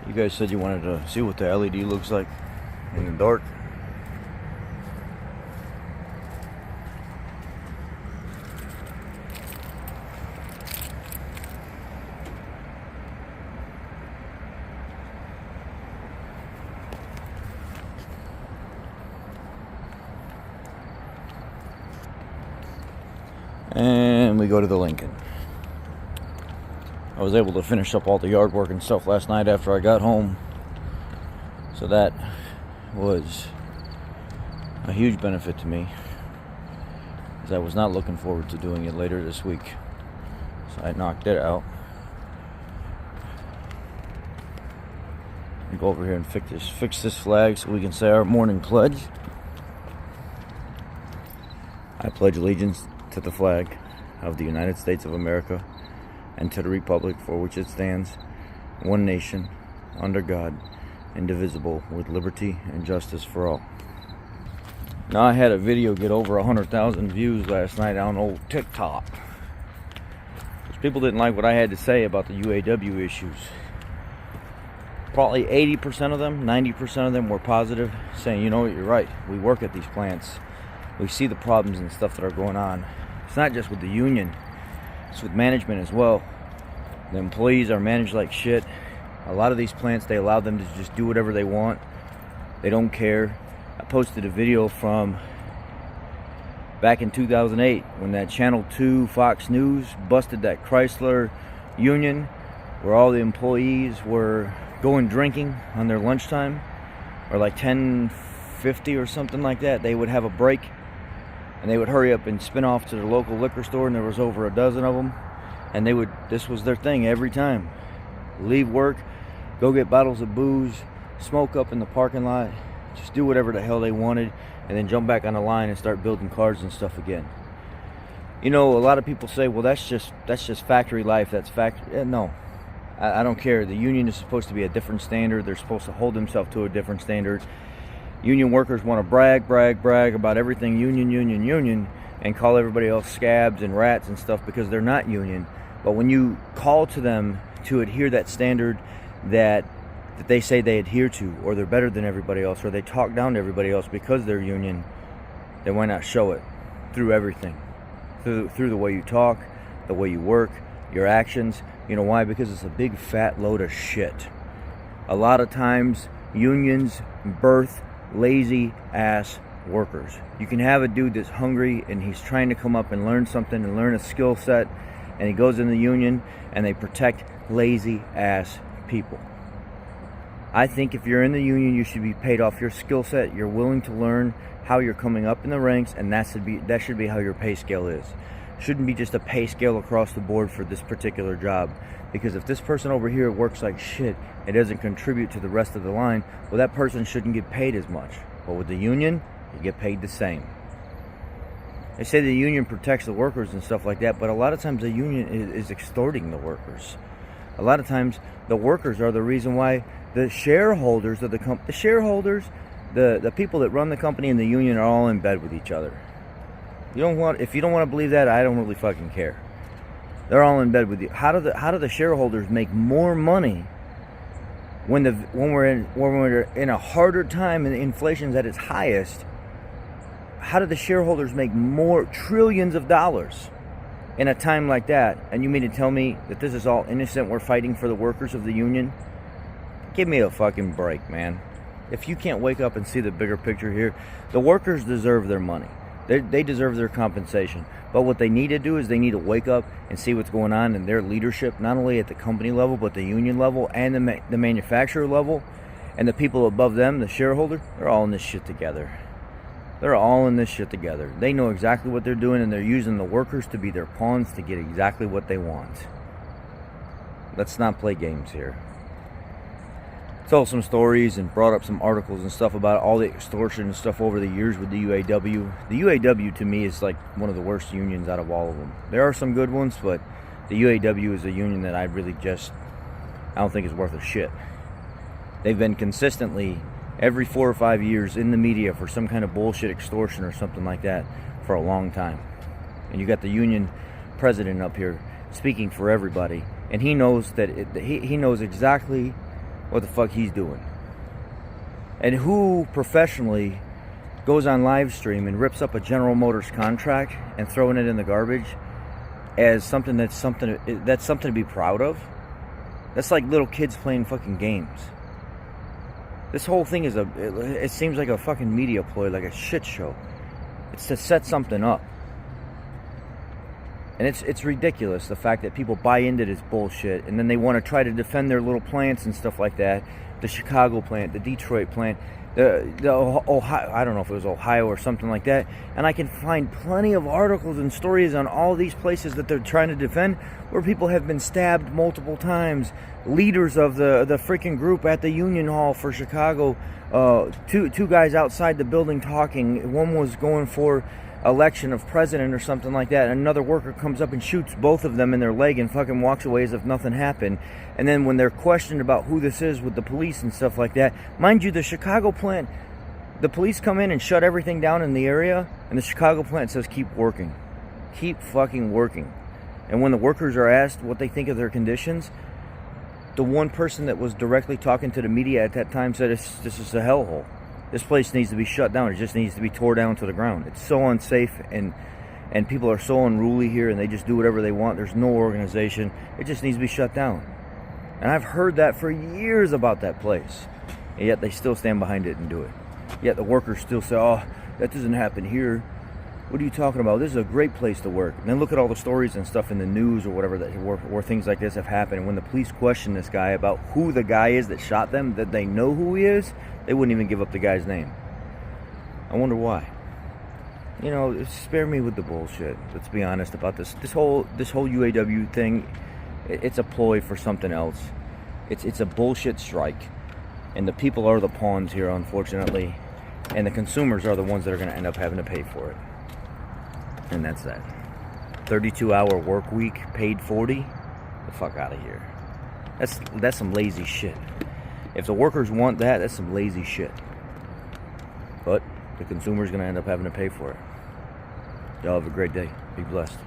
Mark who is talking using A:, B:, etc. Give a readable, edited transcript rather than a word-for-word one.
A: You guys said you wanted to see what the LED looks like in the dark. And we go to the Lincoln. I was able to finish up all the yard work and stuff last night after I got home. So that was a huge benefit to me, as I was not looking forward to doing it later this week. So I knocked it out. Go over here and fix this flag so we can say our morning pledge. I pledge allegiance to the flag of the United States of America and to the republic for which it stands, one nation, under God, indivisible, with liberty and justice for all. Now, I had a video get over 100,000 views last night on old TikTok. People didn't like what I had to say about the UAW issues. Probably 80% of them, 90% of them were positive, saying, you know what, you're right. We work at these plants. We see the problems and stuff that are going on. It's not just with the union. It's with management as well. The employees are managed like shit. A lot of these plants, they allow them to just do whatever they want. They don't care. I posted a video from back in 2008 when that Channel 2 Fox News busted that Chrysler union, where all the employees were going drinking on their lunchtime, or like 10:50 or something like that. They would have a break and they would hurry up and spin off to their local liquor store, and there was over a dozen of them, and this was their thing every time. Leave work, go get bottles of booze, smoke up in the parking lot, just do whatever the hell they wanted, and then jump back on the line and start building cars and stuff again. You know, a lot of people say, well, that's just factory life, that's factory. No, I don't care. The union is supposed to be a different standard. They're supposed to hold themselves to a different standard. Union workers want to brag about everything union, and call everybody else scabs and rats and stuff because they're not union. But when you call to them to adhere that standard that they say they adhere to, or they're better than everybody else, or they talk down to everybody else because they're union, then why not show it through everything? Through the way you talk, the way you work, your actions. You know why? Because it's a big fat load of shit. A lot of times unions birth lazy ass workers. You can have a dude that's hungry and he's trying to come up and learn something and learn a skill set, and he goes in the union and they protect lazy ass people. I think if you're in the union, you should be paid off your skill set. You're willing to learn how you're coming up in the ranks, and that should be how your pay scale is. Shouldn't be just a pay scale across the board for this particular job. Because if this person over here works like shit, it doesn't contribute to the rest of the line, well, that person shouldn't get paid as much. But with the union, you get paid the same. They say the union protects the workers and stuff like that, but a lot of times the union is extorting the workers. A lot of times the workers are the reason why the shareholders of the company, the people that run the company and the union are all in bed with each other. If you don't want to believe that, I don't really fucking care. They're all in bed with you. How do the shareholders make more money when we're in a harder time and inflation's at its highest? How do the shareholders make more trillions of dollars in a time like that? And you mean to tell me that this is all innocent? We're fighting for the workers of the union? Give me a fucking break, man. If you can't wake up and see the bigger picture here, the workers deserve their money. They deserve their compensation. But what they need to do is they need to wake up and see what's going on in their leadership, not only at the company level, but the union level and the manufacturer level, and the people above them, the shareholder. They're all in this shit together. They're all in this shit together. They know exactly what they're doing, and they're using the workers to be their pawns to get exactly what they want. Let's not play games here. Told some stories and brought up some articles and stuff about all the extortion and stuff over the years with the UAW. The UAW to me is like one of the worst unions out of all of them. There are some good ones, but the UAW is a union that I don't think is worth a shit. They've been consistently every 4 or 5 years in the media for some kind of bullshit extortion or something like that for a long time. And you got the union president up here speaking for everybody, and he knows that he knows exactly what the fuck he's doing. And who professionally goes on live stream and rips up a General Motors contract and throwing it in the garbage as something that's something to be proud of? That's like little kids playing fucking games. This whole thing is it seems like a fucking media ploy, like a shit show. It's to set something up. And it's ridiculous, the fact that people buy into this bullshit, and then they want to try to defend their little plants and stuff like that. The Chicago plant, the Detroit plant, the Ohio, I don't know if it was Ohio or something like that. And I can find plenty of articles and stories on all these places that they're trying to defend, where people have been stabbed multiple times. Leaders of the freaking group at the Union Hall for Chicago, two guys outside the building talking. One was going for election of president or something like that. Another worker comes up and shoots both of them in their leg and fucking walks away as if nothing happened. And then when they're questioned about who this is with the police and stuff like that, mind you, the Chicago plant, the police come in and shut everything down in the area, and the Chicago plant says keep working, keep fucking working. And when the workers are asked what they think of their conditions, the one person that was directly talking to the media at that time said this is a hellhole. This place needs to be shut down. It just needs to be tore down to the ground. It's so unsafe, and people are so unruly here, and they just do whatever they want. There's no organization. It just needs to be shut down. And I've heard that for years about that place, and yet they still stand behind it and do it. Yet the workers still say, oh, that doesn't happen here. What are you talking about? This is a great place to work. And then look at all the stories and stuff in the news or whatever where things like this have happened. And when the police question this guy about who the guy is that shot them, that they know who he is, they wouldn't even give up the guy's name. I wonder why. You know, spare me with the bullshit. Let's be honest about this. This whole UAW thing, it's a ploy for something else. It's a bullshit strike. And the people are the pawns here, unfortunately. And the consumers are the ones that are going to end up having to pay for it. And that's that. 32-hour work week, paid 40. The fuck out of here. That's some lazy shit. If the workers want that, that's some lazy shit. But the consumer's going to end up having to pay for it. Y'all have a great day. Be blessed.